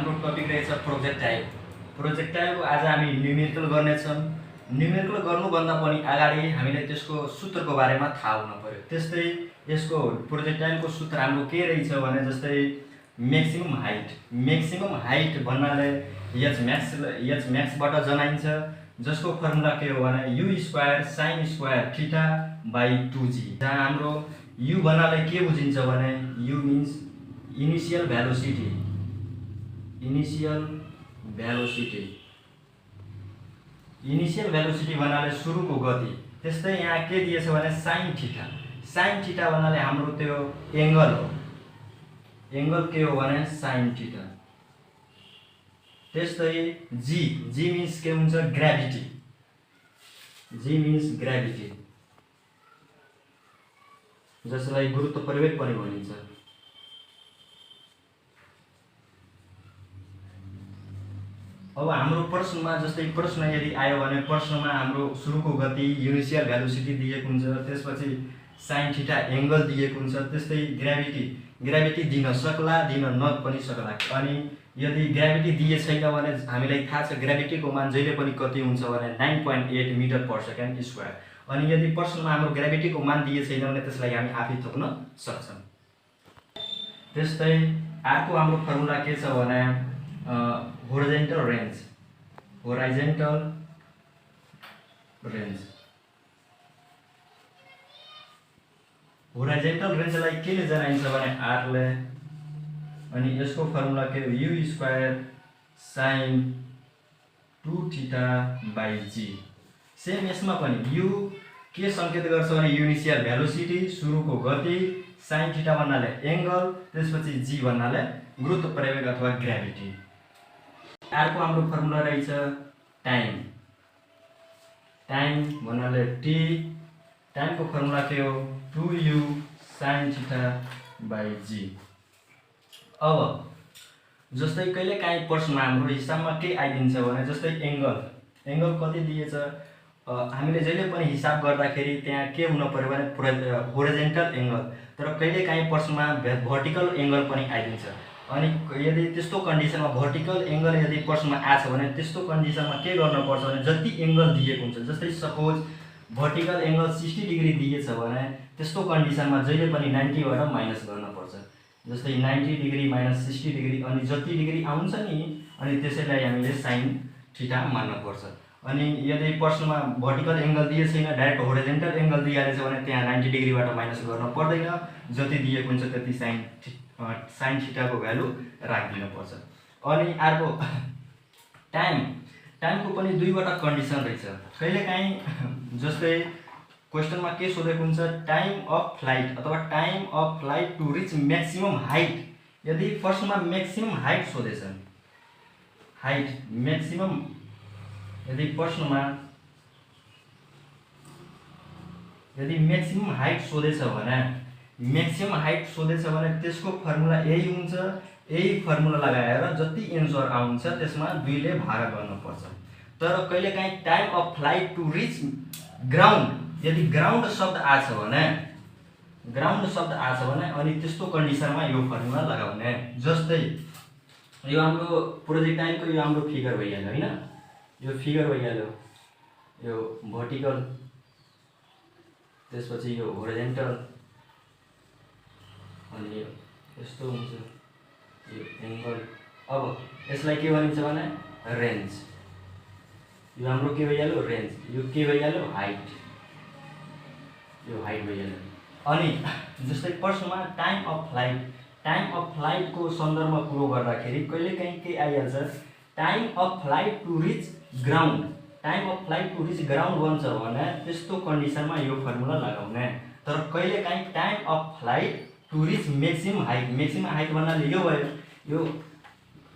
हाम्रो टपिक रहेछ प्रोजेक्टाइल। प्रोजेक्टाइलको आज हामी न्युमेरिकल गर्नेछौँ। न्युमेरिकल गर्नुभन्दा पनि अगाडि हामीले त्यसको सूत्रको बारेमा थाहा हुन पर्यो। त्यस्तै यसको प्रोजेक्टाइलको सूत्र हाम्रो के रहेछ भने जस्तै म्याक्सिमम हाइट भन्नाले एच म्याक्सबाट जनाइन्छ, जसको फर्मुला के हो भने you square sine square theta by 2g, जहाँ हाम्रो यु भन्नाले के बुझिन्छ भने यु मिन्स इनिसियल भेलोसिटी भन्नाले सुरुको गति। त्यस्तै यहाँ के दिएछ भने साइन थीटा भन्नाले हाम्रो त्यो एंगल हो, एंगल के हो भने साइन थीटा। त्यस्तै जी मिन्स के हुन्छ ग्राभिटी, जसलाई गुरुत्व प्रवेग पनि भनिन्छ। अब हाम्रो प्रश्नमा जस्तै प्रश्न यदि आयो भने प्रश्नमा हाम्रो सुरुको गति इनिसियल भेलोसिटी दिएको हुन्छ, त्यसपछि साइन थीटा एंगल दिएको हुन्छ। त्यस्तै ग्राभिटी दिन सक्ला, दिन न पनि सक्ला। अनि यदि ग्राभिटी दिए छैन भने हामीलाई थाहा छ ग्राभिटीको मान जहिले पनि कति हुन्छ भने 9.8 मिटर पर सेकेन्ड स्क्वायर। अनि यदि प्रश्नमा हाम्रो ग्राभिटीको मान दिए छैन भने त्यसलाई हामी आफै थप्न सक्छौँ। त्यस्तै अर्को हाम्रो फर्मुला के छ भने होराइजन्टल रेन्जलाई केले जनाइन्छ भने r ले। अनि यसको फर्मुला के हो you square sine 2 theta by g। Same यसमा पनि यु के संकेत गर्छ भने इनिसियल भेलोसिटी सुरुको गति, साइन थीटा भन्नाले एंगल, त्यसपछि जी भन्नाले गुरुत्व प्रवेग अथवा ग्राभिटी। अर्को हाम्रो फर्मुला रहेछ टाइम भन्नाले टी, टाइमको फर्मुला के हो 2u साइन थीटा बाई जी। अब जस्तै कहिलेकाहीँ प्रश्नमा हाम्रो हिसाबमा के आइदिन्छ भने जस्तै एंगल कति दिएछ, हामीले जहिले पनि हिसाब गर्दाखेरि त्यहाँ के हुन पर्यो भने होरिजेन्टल एंगल, तर कहिलेकाहीँ प्रश्नमा भर्टिकल एंगल पनि आइदिन्छ। अनि यदि त्यस्तो कन्डिसनमा भर्टिकल एंगल यदि प्रश्नमा आछ भने त्यस्तो कन्डिसनमा के गर्नुपर्छ भने जति एंगल दिएको हुन्छ, जस्तै सपोज भर्टिकल एंगल 60 डिग्री दिएछ भने त्यस्तो कन्डिसनमा जहिले पनि 90 बाट माइनस गर्नुपर्छ। जस्तै 90 डिग्री माइनस 60 डिग्री, अनि जति डिग्री आउँछ नि अनि त्यसैलाई हामीले साइन थीटा मान्नुपर्छ। अनि यदि प्रश्नमा भर्टिकल एंगल दिए छैन, डाइरेक्ट होरिजेन्टल एंगल दिइहालेछ भने त्यहाँ 90 डिग्रीबाट माइनस गर्न पर्दैन, जति दिएको हुन्छ त्यति साइन थीटाको भ्यालु राखिदिनुपर्छ। अनि अर्को टाइमको पनि दुईवटा कन्डिसन रहेछ। कहिलेकाहीँ जस्तै क्वेसनमा के सोधेको हुन्छ टाइम अफ फ्लाइट अथवा time of flight to reach maximum height. यदि प्रश्नमा म्याक्सिमम हाइट सोधेछ, यदि प्रश्नमा म्याक्सिमम हाइट सोधेछ भने त्यसको फर्मुला यही हुन्छ। यही फर्मुला लगाएर जति एन्सर आउँछ त्यसमा 2 ले भाग गर्नुपर्छ। तर कहिलेकाहीँ time of flight to reach ground, यदि ग्राउन्ड शब्द आछ भने अनि त्यस्तो कन्डिसनमा यो फर्मुला लगाउने। जस्तै यो हाम्रो प्रोजेक्टाइलको यो हाम्रो फिगर भइहाल्यो हैन, यो फिगर भइहाल्यो, यो भर्टिकल, त्यसपछि यो होरिजेन्टल, अनि यस्तो हुन्छ यो एंगल। अब यसलाई के भनिन्छ भने रेन्ज। यो हाम्रो के भइहाल्यो रेन्ज, यो के भइहाल्यो हाइट, यो हाइट भइहाल्यो। अनि जस्तै प्रश्नमा टाइम अफ फ्लाइटको सन्दर्भमा कुरो गर्दाखेरि कहिलेकाहीँ के आइहाल्छ time of flight to reach ground बन्छ भने त्यस्तो कन्डिसनमा यो फर्मुला लगाउने। तर कहिलेकाहीँ time of flight to reach maximum height भन्नाले यो भयो, यो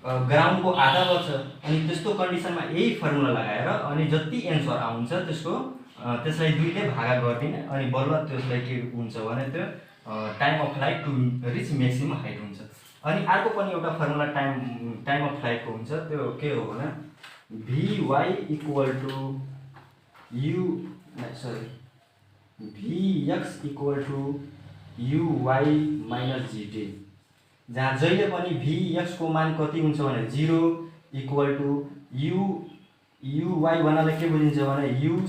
ग्राउन्डको आधा बन्छ। अनि त्यस्तो कन्डिसनमा यही फर्मुला लगाएर अनि जति एन्सर आउँछ त्यसलाई 2 ले भाग गरिदिने, अनि बल्ल त्यसलाई के हुन्छ भने त्यो time of flight to reach maximum height हुन्छ। अनि अर्को पनि एउटा फर्मुला टाइम अफ फ्लाइटको हुन्छ, त्यो के हो भने Vy equal to Vx equal to uy minus gt। जहाँ जहिले पनि Vx को मान कति हुन्छ भने 0 इक्वल टु uy भन्नाले के बुझिन्छ भने u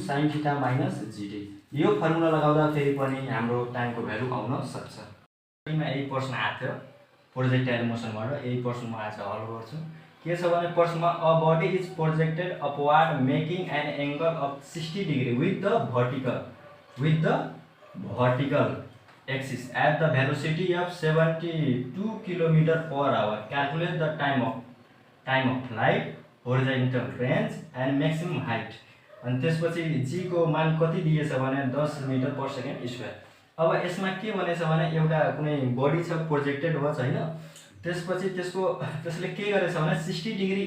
sin theta minus gt। यो फर्मुला लगाउँदाखेरि पनि हाम्रो टाइमको भ्यालु आउन सक्छ। यही प्रश्न आएको थियो प्रोजेक्टाइल मोसनबाट, यही प्रश्न म आज हल गर्छु। के छ भने प्रश्नमा a body is projected upward making an angle of 60 degree with the vertical axis at the velocity of 72 km per hour. Calculate the time of flight, horizontal range and maximum height. अनि त्यसपछि g को मान कति दिएछ भने 10 metre per second square. अब यसमा के भनेछ भने एउटा कुनै बडी छ प्रोजेक्टेड हो छैन, त्यसपछि त्यसले के गरेछ भने 60 डिग्री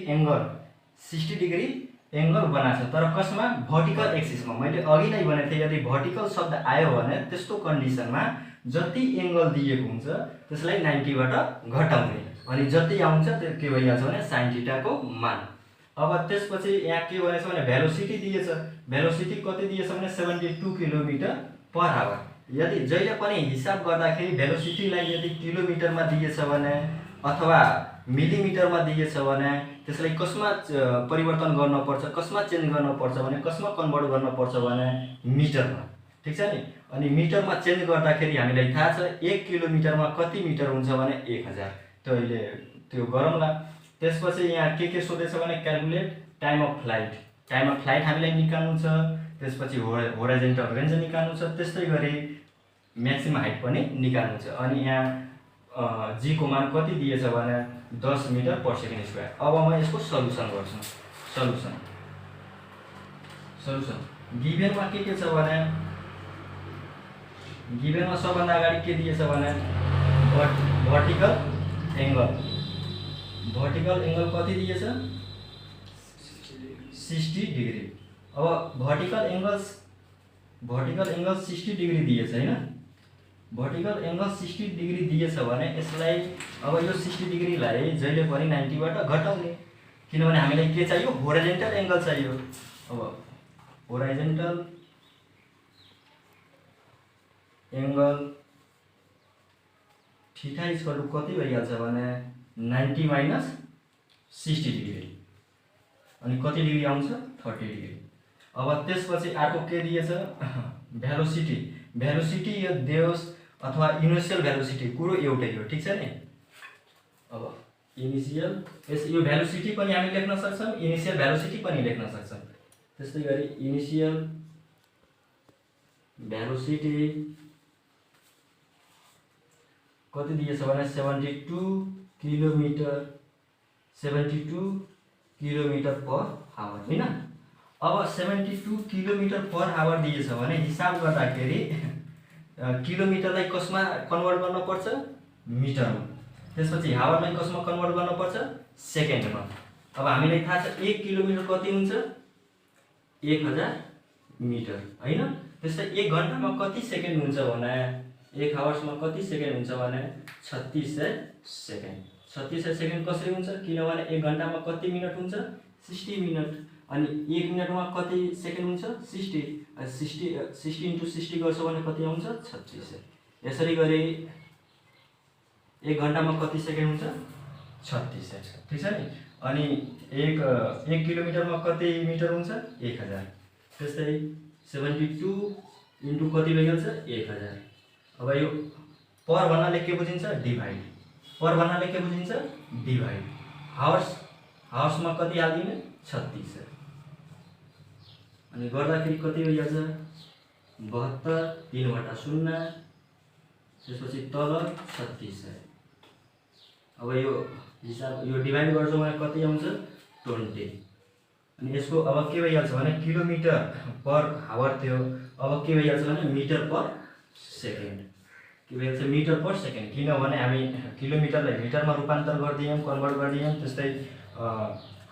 एंगल बनाछ, तर कसमा भर्टिकल एक्सिसमा। मैले अघि नै भनेको थिएँ यदि भर्टिकल शब्द आयो भने त्यस्तो कन्डिसनमा जति एंगल दिएको हुन्छ त्यसलाई 90 बाट घटाउने अनि जति आउँछ त्यो के भइहाल्छ भने sin थीटा को मान। अब त्यसपछि यहाँ के भनेछ भने भेलोसिटी दिएछ, भेलोसिटी कति दिएछ भने 72 किलोमिटर पर आवर। यदि जहिले पनि हिसाब गर्दाखेरि भेलोसिटीलाई यदि किलोमिटरमा दिएछ भने अथवा मिलिमिटरमा दिएछ भने त्यसलाई कसमा परिवर्तन गर्नुपर्छ, कसमा चेन्ज गर्नुपर्छ भने कसमा कन्भर्ट गर्नुपर्छ भने मिटरमा, ठीक छ नि। अनि मिटरमा चेन्ज गर्दाखेरि हामीलाई थाहा छ 1 किलोमिटरमा कति मिटर हुन्छ भने 1000। त्यो गरौँला। त्यसपछि यहाँ के सोधेछ भने क्याल्कुलेट टाइम अफ फ्लाइट हामीलाई निकाल्नु छ, त्यसपछि होराइजन्टल रेन्ज निकाल्नु छ, त्यस्तै गरी म्याक्सिमम हाइट पनि निकाल्नु छ। अनि यहाँ जी को मान कति दिएछ भने 10 मिटर पर सेकेन्ड स्क्वायर। अब म यसको सल्युसन गर्छु। सल्युसन गिभेनमा के छ भने गिभेनमा सबभन्दा अगाडि के दिएछ भने भर्टिकल एंगल कति दिएछ 60 डिग्री। अब भर्टिकल एंगल 60 डिग्री दिएछ हैन, भर्टिकल एंगल 60 डिग्री दिएछ भने यसलाई अब यो 60 डिग्रीलाई जहिले पनि 90 बाट घटाउने, किनभने हामीलाई के चाहियो होराइजन्टल एंगल चाहियो। अब होराइजन्टल एंगल थीटा इक्वल टु कति भइहाल्छ भने 90 माइनस 60 डिग्री अनि कति डिग्री आउँछ 30 डिग्री। अब त्यसपछि अर्को के दिएछ भेलोसिटी यो देओस् अथवा इनिशियल भेलोसिटी कुरो एउटै हो, ठीक छ नि। अब इनिशियल यो भेलोसिटी पनि हामी लेख्न सक्छौं, इनिशियल भेलोसिटी पनि लेख्न सक्छौं। त्यस्तै गरी इनिशियल भेलोसिटी कति दिएछ भने 72 किलोमिटर पर आवर हैन। अब 72 किलोमिटर पर आवर दिएछ भने हिसाब गर्दाखेरि किलोमिटरलाई कसमा कन्भर्ट गर्नुपर्छ मिटरमा, त्यसपछि हावरलाई कसमा कन्भर्ट गर्नुपर्छ सेकेन्डमा। अब हामीलाई थाहा छ 1 किलोमिटर कति हुन्छ 1000 मिटर हैन। त्यस्तै 1 घण्टामा कति सेकेन्ड हुन्छ भने 1 आवर्समा कति सेकेन्ड हुन्छ भने 3600 सेकेन्ड। 3600 सेकेन्ड कसरी हुन्छ किनभने 1 घण्टामा कति मिनट हुन्छ 60 मिनट अनि 1 मिनेटमा कति सेकेन्ड हुन्छ 60 इन्टु 60 गर्छ भने कति आउँछ 3600। यसरी गरी 1 घण्टामा कति सेकेन्ड हुन्छ 3600, ठीक छ नि। अनि 1 किलोमिटरमा कति मिटर हुन्छ 1000। त्यस्तै 72 इन्टु कति भइहाल्छ 1000। अब यो पर भन्नाले के बुझिन्छ डिभाइड, पर भन्नाले के बुझिन्छ डिभाइड। हावर्समा कति हाल्दिने 3600 अनि गर्दाखेरि कति भइहाल्छ 72 3/0 त्यसपछि तल 3600। अब यो हिसाब यो डिभाइड गर्छौं भने कति आउँछ 20 अनि यसको अब के भइहाल्छ भने किलोमिटर पर आवर थियो, अब के भइहाल्छ भने मिटर पर सेकेन्ड, के भइहाल्छ मिटर पर सेकेन्ड, किनभने हामी किलोमिटरलाई मिटरमा रूपान्तर गर्दियौं कन्भर्ट गर्दियौं, त्यस्तै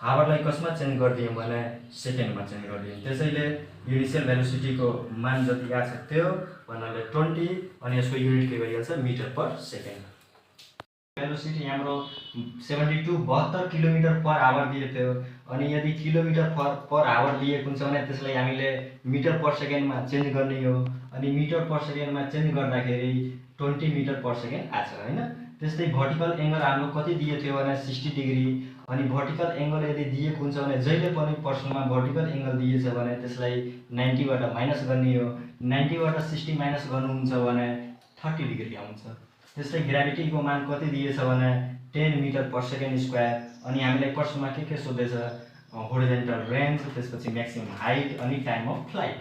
हावरलाई कसमा चेन्ज गर्दियौं भने सेकेन्डमा चेन्ज गर्दियौं। त्यसैले इनिशियल भेलोसिटीको मान जति आछ त्यो भन्नाले 20 अनि यसको युनिट के भइहाल्छ मिटर पर सेकेन्ड। भेलोसिटी हाम्रो 72 किलोमिटर पर आवर दिएको थियो अनि यदि किलोमिटर पर आवर दिएको हुन्छ भने त्यसलाई हामीले मिटर पर सेकेन्डमा चेन्ज गर्ने हो अनि मिटर पर सेकेन्डमा चेन्ज गर्दाखेरि 20 मिटर पर सेकेन्ड आछ हैन। त्यस्तै भर्टिकल एङ्गल हाम्रो कति दिएको थियो भने 60 डिग्री। अनि भर्टिकल एङ्गल यदि दिएको हुन्छ भने जहिले पनि प्रश्नमा भर्टिकल एङ्गल दिएछ भने त्यसलाई 90 बाट माइनस गर्ने हो। 90 बाट 60 माइनस गर्नुहुन्छ भने 30 डिग्री आउँछ। त्यस्तै ग्राभिटीको मान कति दिएछ भने 10 मिटर पर सेकेन्ड स्क्वायर। अनि हामीलाई प्रश्नमा के सोधेछ होरिजेन्टल रेन्ज, त्यसपछि म्याक्सिमम हाइट अनि टाइम अफ फ्लाइट।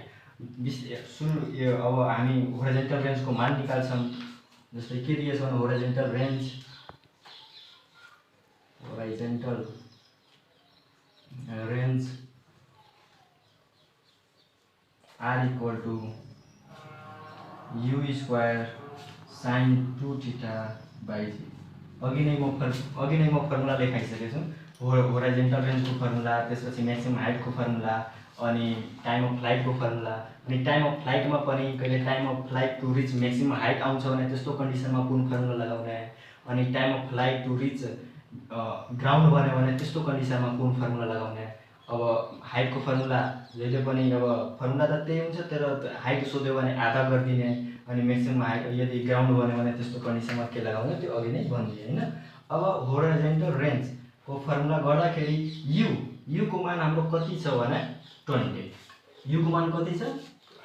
अब हामी होरिजेन्टल रेन्जको मान निकाल्छौँ। जस्तै के दिएछ भने horizontal range are equal to u square sine 2 theta by g. अघि नै म फर्मुला लेखाइसकेको छु। होरिजेन्टल रेन्जको फर्मुला, त्यसपछि म्याक्सिमम हाइटको फर्मुला अनि टाइम अफ फ्लाइटको फर्मुला। अनि टाइम अफ फ्लाइटमा पनि कहिले time of flight to reach maximum height आउँछ भने त्यस्तो कन्डिसनमा कुन फर्मुला लगाउने। अनि time of flight to reach ground बन्यो भने त्यस्तो कन्डिसनमा कुन फर्मुला लगाउने। अब हाइटको फर्मुला जहिले पनि अब फर्मुला त त्यही हुन्छ, तर हाइट सोध्यो भने आधा गरिदिने। अनि म्याक्सिमम हाइट यदि ग्राउन्ड बन्यो भने त्यस्तो कन्डिसनमा के लगाउने त्यो अघि नै भनिदिएँ हैन। अब होरिजेन्टल रेन्जको फर्मुला गर्दाखेरि यू को मान हाम्रो कति छ भने 20। यू को मान कति छ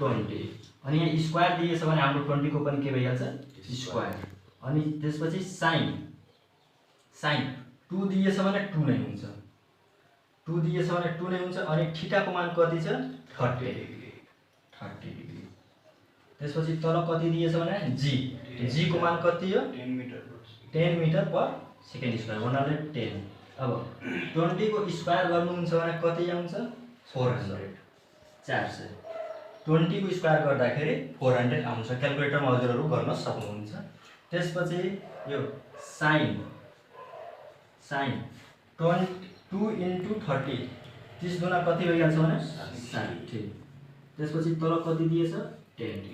20। अनि यहाँ स्क्वायर दिएछ भने हाम्रो 20 को पनि के भइहाल्छ स्क्वायर। अनि त्यसपछि साइन 2 दिएछ भने 2 नै हुन्छ। 2 दिएछ भने 2 नै हुन्छ। अनि थीटा को मान कति छ 30 डिग्री। त्यसपछि तल कति दिएछ भने जी को मान कति हो 10 मिटर पर सेकेन्ड स्क्वायर भन्नाले 10। अब 20 को स्क्वायर गर्नुहुन्छ भने कति आउँछ 400। 20 को स्क्वायर गर्दाखेरि 400 आउँछ। क्याल्कुलेटरमा हजुरहरू गर्न सक्नुहुन्छ। त्यसपछि यो साइन 2 इन्टु 30 30 गुणा कति भइहाल्छ भने 60। त्यसपछि तल कति दिएछ 10।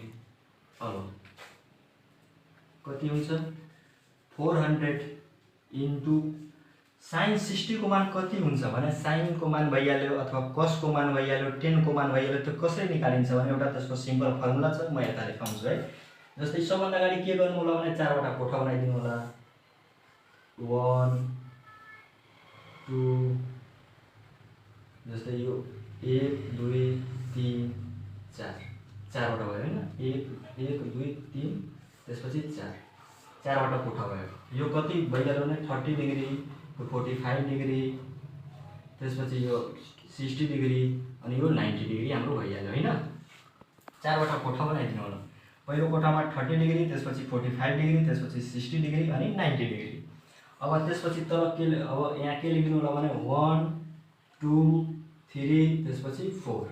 अब कति हुन्छ 400 इन्टु साइन 60 को मान कति हुन्छ भने साइन को मान भइहाल्यो अथवा कस को मान भइहाल्यो 10 को मान भइहाल्यो। त्यो कसरी निकालिन्छ भने एउटा त्यसको सिम्पल फर्मुला छ, म यता लेखाउँछु है। जस्तै सबभन्दा अगाडि के गर्नु होला भने 4 वटा कोठा बनाइदिनु होला। 1 2 जस्तै यो 1 2 3 4 4 वटा भयो हैन। 1 2 3 त्यसपछि 4 वटा कोठा भयो। यो कति भइहाल्यो भने 30 डिग्री, 45 डिग्री, त्यसपछि यो 60 डिग्री अनि यो 90 डिग्री हाम्रो भइहाल्यो हैन। 4 वटा कोठा बनाइदिनु होला। पहिलो कोठामा 30 डिग्री, त्यसपछि 45 डिग्री, त्यसपछि 60 डिग्री अनि 90 डिग्री। अब त्यसपछि तल के अब यहाँ के लेख्नु होला भने 1 2 3 त्यसपछि 4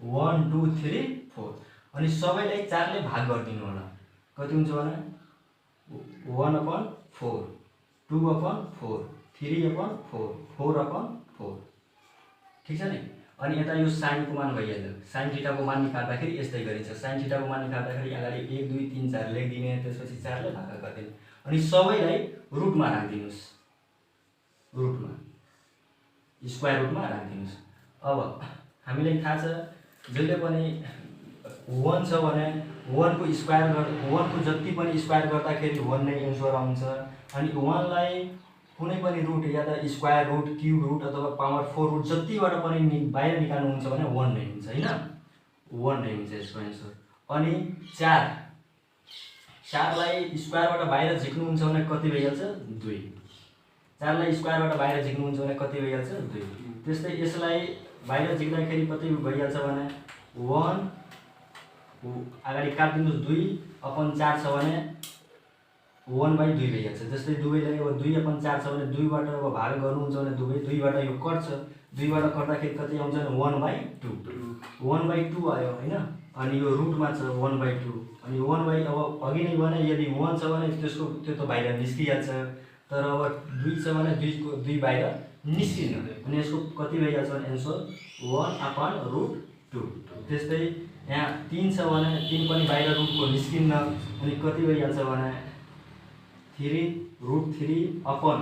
1 2 3 4 अनि सबैलाई 4 ले भाग गरिदिनु होला। कति हुन्छ भने 1/4 2/4 3/4 4/4 ठीक छ नि। अनि यता यो साइन को मान भइहाल्यो। साइन थीटा को मान निकाल्दाखेरि यस्तै गरिन्छ। साइन थीटा को मान निकाल्दाखेरि अगाडि 1 2 3 4 लेखिदिने, त्यसपछि 4 ले भाग गरिदिने अनि सबैलाई रुटमा राखिदिनुस्। रुटमा स्क्वायर रुटमा राखिदिनुस्। अब हामीलाई थाहा छ जहिले पनि 1 छ भने 1 को स्क्वायर 1 को जति पनि स्क्वायर गर्दाखेरि 1 नै एन्सर आउँछ। अनि 1 लाई कुनै पनि रुट या त स्क्वायर रुट, क्यूब रुट अथवा पावर 4 रुट जतिबाट पनि बाहिर निकाल्नुहुन्छ भने 1 नै हुन्छ हैन। 1 नै हुन्छ यसको एन्सर। अनि 4 लाई स्क्वायरबाट बाहिर झिक्नुहुन्छ भने कति भइहाल्छ 2। 4 लाई स्क्वायरबाट बाहिर झिक्नुहुन्छ भने कति भइहाल्छ 2। त्यस्तै यसलाई बाहिर झिक्दाखेरि कति भइहाल्छ भने 1 अगाडि काट्दिनुस् 2/4 छ भने 1/2 भइहाल्छ। जस्तै दुवैलाई अब 2/4 छ भने 2 बाट अब भाग गर्नुहुन्छ भने 2 बाट यो कट्छ। 2 बाट कट्दाखेरि कति आउँछ भने 1/2 1/2 आयो हैन। अनि यो रुटमा छ 1/2 अनि 1 अब अघि नै भने यदि 1 छ भने त्यसको त्यो त बाहिर निस्किहाल्छ। तर अब 2 छ भने 2 बाहिर निस्किन्न। अनि यसको कति भइहाल्छ भने एन्सर 1/√2। त्यस्तै यहाँ 3 छ भने 3 पनि बाहिर रुटको निस्किन्न। अनि कति भइहाल्छ भने 3√3 अपन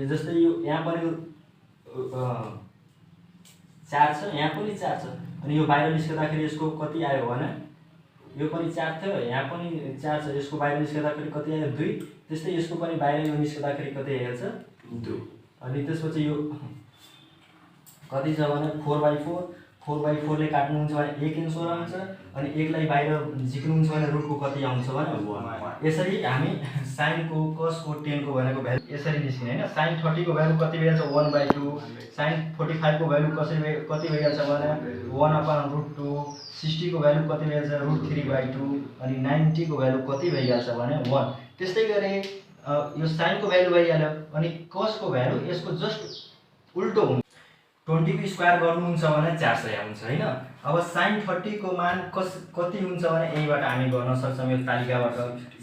जस्तै यो यहाँ पनि 4 छ, यहाँ पनि 4 छ। अनि यो बाहिर निस्किँदाखेरि यसको कति आयो भने यो पनि 4 थियो, यहाँ पनि 4 छ। यसको बाहिर निस्कँदाखेरि कति आयो 2। त्यस्तै यसको पनि बाहिर यो निस्कँदाखेरि कति आइहाल्छ 2। अनि त्यसपछि यो कति छ भने 4/4 4/4 ले काट्नुहुन्छ भने 1 एन्सर आउँछ। अनि 1 लाई बाहिर झिक्नुहुन्छ भने रुटको कति आउँछ भने 1। यसरी हामी sin को cos को tan को भनेको भ्यालु यसरी निस्किने हैन। sin 30 को भ्यालु कति भइहाल्छ 1/2। sin 45 को भ्यालु कति भइहाल्छ भने 1/√2। 60 को भ्यालु कति भइहाल्छ √3/2। अनि 90 को भ्यालु कति भइहाल्छ भने 1। त्यस्तै गरी यो sin को भ्यालु भइहाल्यो। अनि cos को भ्यालु यसको जस्ट उल्टो हुन्छ। 20 को स्क्वायर गर्नुहुन्छ भने 400 आउँछ हैन। अब sin 30 को मान कति हुन्छ भने यहीबाट हामी गर्न सक्छौं यो तालिकाबाट।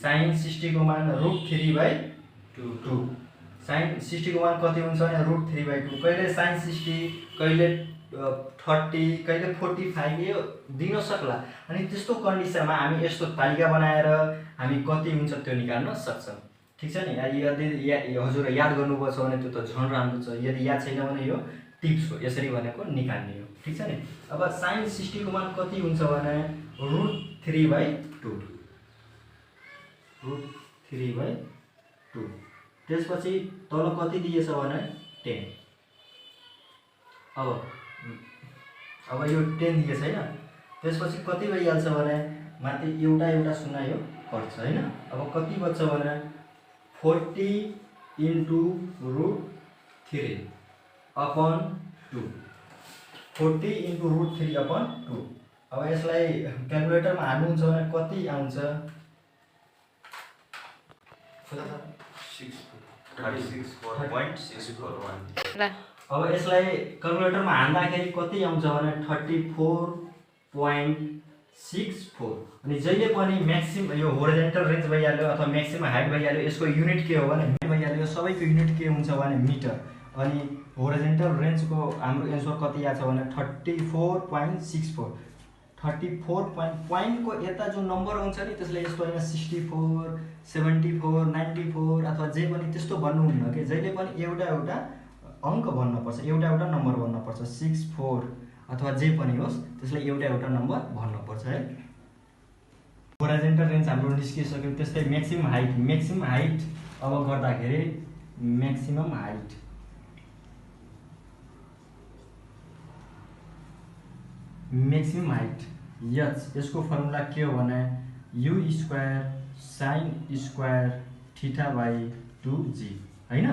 sin 60 को मान √3/2। sin 60 को मान कति हुन्छ भने √3/2। कहिले sin 60 कहिले 30 कहिले 45 यो दिन सक्ला। अनि त्यस्तो कन्डिसनमा हामी यस्तो तालिका बनाएर हामी कति हुन्छ त्यो निकाल्न सक्छौं। ठीक छ नि। यदि हजुर याद गर्नुभएको छ भने त्यो त झन् राम्रो छ। यदि याद छैन भने यो टिप्स हो, यसरी भनेको निकाल्ने हो। ठीक छ नि। अब sin 60 को मान कति हुन्छ भने √3/2। √3/2। त्यसपछि तल कति दिएछ भने 10। अब यो 10 दिएछ हैन। त्यसपछि कति भइहाल्छ भने माथि एउटा शून्य यो पर्छ हैन। अब कति बच्छ भने 40 * √3/2। 40 * √3/2। अब यसलाई क्याल्कुलेटरमा हाल्नुहुन्छ भने कति आउँछ 36.641। अब यसलाई क्याल्कुलेटरमा हाल्दाखेरि कति आउँछ भने 34.64। अनि जहिले पनि म्याक्सिमम यो होरिजोन्टल रेन्ज भइहाल्यो अथवा म्याक्सिमम हाइट भइहाल्यो। यसको युनिट के हो भने भइहाल्यो। सबैको युनिट के हुन्छ भने मिटर। अनि होरिजोन्टल रेन्जको हाम्रो एन्सर कति आछ भने 34.64। 34 पोइन्टको यता जो नम्बर आउँछ नि त्यसलाई यस्तो हैन 64 74 94 अथवा जे पनि त्यस्तो भन्नुहुन्न के। जहिले पनि एउटा अङ्क भन्नुपर्छ, एउटा नम्बर भन्नुपर्छ। 64 अथवा जे पनि होस् त्यसलाई एउटा नम्बर भन्नुपर्छ है। होरिजोन्टल रेन्ज हाम्रो निस्किसक्यो। त्यस्तै म्याक्सिमम हाइट अब गर्दाखेरि म्याक्सिमम हाइट यसको फर्मुला के हो भने u² sin² θ/2g हैन।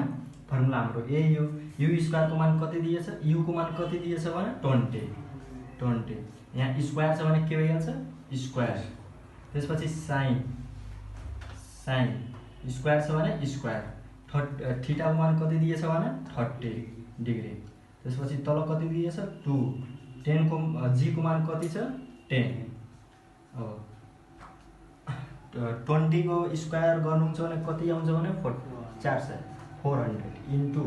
फर्मुला हाम्रो यही हो। u² को मान कति दिएछ, u को मान कति दिएछ भने 20। यहाँ स्क्वायर छ भने के भइहाल्छ स्क्वायर। त्यसपछि sin स्क्वायर छ भने स्क्वायर। थीटा को मान कति दिएछ भने 30 डिग्री। त्यसपछि तल कति दिएछ 2। 10 को g को मान कति छ 10। अब 20 को स्क्वायर गर्नुहुन्छ भने कति आउँछ भने 400 इन्टु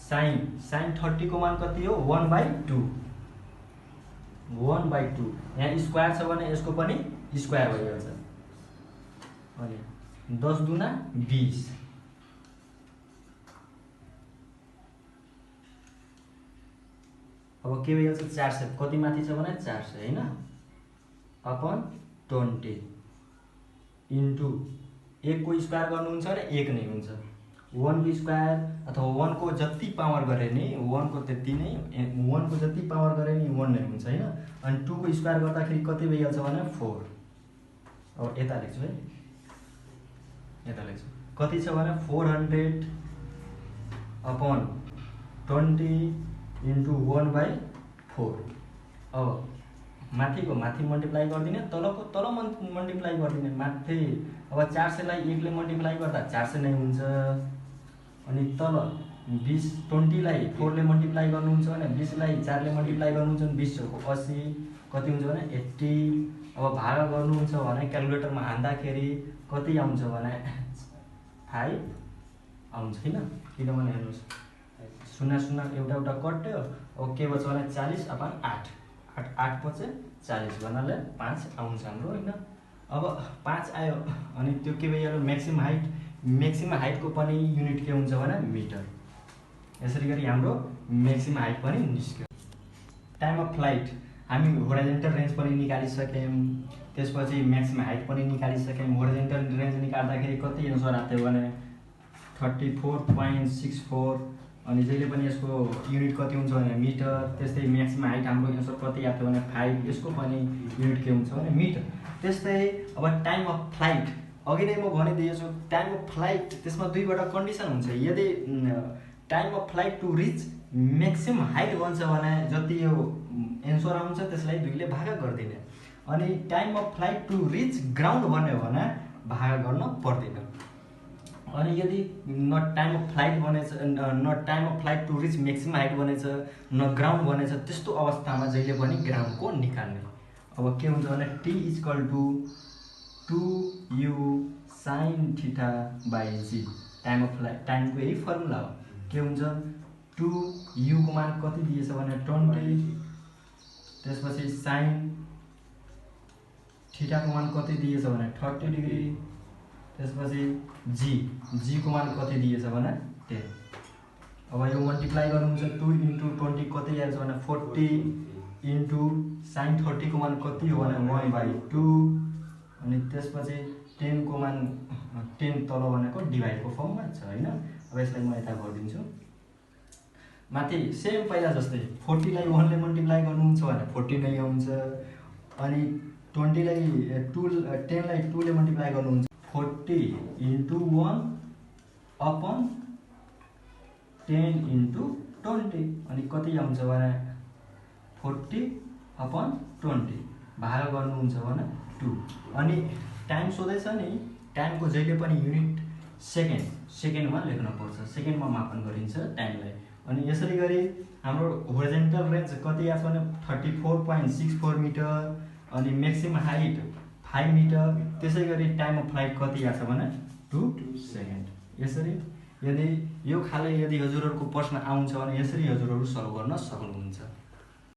sin 30 को मान कति हो 1/2। यहाँ स्क्वायर छ भने यसको पनि स्क्वायर भइहाल्छ। अनि 10 दुना 20। अब के भइहाल्छ 400 कति माथि छ भने 400 हैन अपन 20 इन्टु 1 को स्क्वायर गर्नुहुन्छ भने 1 नै हुन्छ। 1 को स्क्वायर अथवा 1 को जति पावर गरे नि 1 को त्यति नै 1 को जति पावर गरे नि 1 नै हुन्छ हैन। अनि 2 को स्क्वायर गर्दाखेरि कति भइहाल्छ भने 4। अब यता लेख्छु है, यता लेख्छु कति छ भने 400 अपन 20 इन्टु 1/4। अब माथिको माथि मल्टिप्लाई गरिदिने, तलको तल मल्टिप्लाई गरिदिने माथि। अब 400 लाई 1 ले मल्टिप्लाई गर्दा 400 नै हुन्छ। अनि तल 20 लाई 4 ले मल्टिप्लाई गर्नुहुन्छ भने 20 लाई 4 ले मल्टिप्लाई गर्नुहुन्छ भने 20 को 80 कति हुन्छ भने 80। अब भाग गर्नुहुन्छ भने क्याल्कुलेटरमा हाल्दाखेरि कति आउँछ भने 5 आउँछ हैन। किनभने हेर्नुस् 0 एउटा कट्यो। अब के बच्छ भने 40/8 8 पछि 40 भन्नाले 5 आउँछ हाम्रो हैन। अब 5 आयो अनि त्यो के भइहाल्यो म्याक्सिमम हाइटको पनि युनिट के हुन्छ भने मिटर। यसरी गरी हाम्रो म्याक्सिमम हाइट पनि निस्क्यो। टाइम अफ फ्लाइट हामी होराइजन्टल रेन्ज पनि निकालिसक्यौँ, त्यसपछि म्याक्सिमम हाइट पनि निकालिसक्यौँ। होराइजन्टल रेन्ज निकाल्दाखेरि कति एन्सर आएको थियो भने 34.64, अनि जहिले पनि यसको युनिट कति हुन्छ भने मिटर। त्यस्तै म्याक्सिमम हाइट हाम्रो एन्सर कति आएको थियो भने 5, यसको पनि युनिट के हुन्छ भने मिटर। त्यस्तै अब टाइम अफ फ्लाइट, अघि नै म भनिदिएछु टाइम अफ फ्लाइट, त्यसमा दुईवटा कन्डिसन हुन्छ। यदि time of flight to reach maximum height भन्छ भने जति यो एन्सर आउँछ त्यसलाई 2 ले भाग गरिदिने, अनि time of flight to reach ground भन्यो भने भाग गर्न पर्दैन। अनि यदि न टाइम अफ फ्लाइट भनेछ, न time of flight to reach maximum height भनेछ, न ग्राउन्ड भनेछ, त्यस्तो अवस्थामा जहिले पनि ग्राउन्डको निकाल्ने। अब के हुन्छ भने t = 2u sin θ/g, time of flight टाइमको यही फर्मुला हो। के हुन्छ 2u को मान कति दिएछ भने 20, त्यसपछि sin θ को मान कति दिएछ भने 30 डिग्री, त्यसपछि g को मान कति दिएछ भने 10। अब यो मल्टिप्लाई गर्नुहुन्छ 2 × 20 कति आउँछ भने 40 इन्टु sin 30 को मान कति हो भने 1/2, अनि त्यसपछि 10 को मान 10 तल भनेको डिभाइडको फर्ममा छ हैन। अब यसलाई म यता गरिदिन्छु। माथि सेम पहिला जस्तै 40 लाई 1 ले मल्टिप्लाई गर्नुहुन्छ भने 40 नै आउँछ, अनि 10 लाई 2 ले मल्टिप्लाई गर्नुहुन्छ 40 × 1/10 × 20, अनि कति आउँछ भने 40/20, भाग गर्नुहुन्छ भने 2। अनि टाइम सोधेछ नि, टाइमको जहिले पनि युनिट सेकेन्डमा लेख्न पर्छ, सेकेन्डमा मापन गरिन्छ टाइमलाई। अनि यसरी गरी हाम्रो होरिजन्टल रेन्ज कति आछ भने 34.64 मिटर, अनि म्याक्सिमम हाइट 5 मिटर। त्यसै गरी टाइम अफ फ्लाइट कति आछ भने 2 सेकेन्ड। यसरी यदि यो खाले यदि हजुरहरूको प्रश्न आउँछ भने यसरी हजुरहरू सल्भ गर्न सक्नुहुन्छ।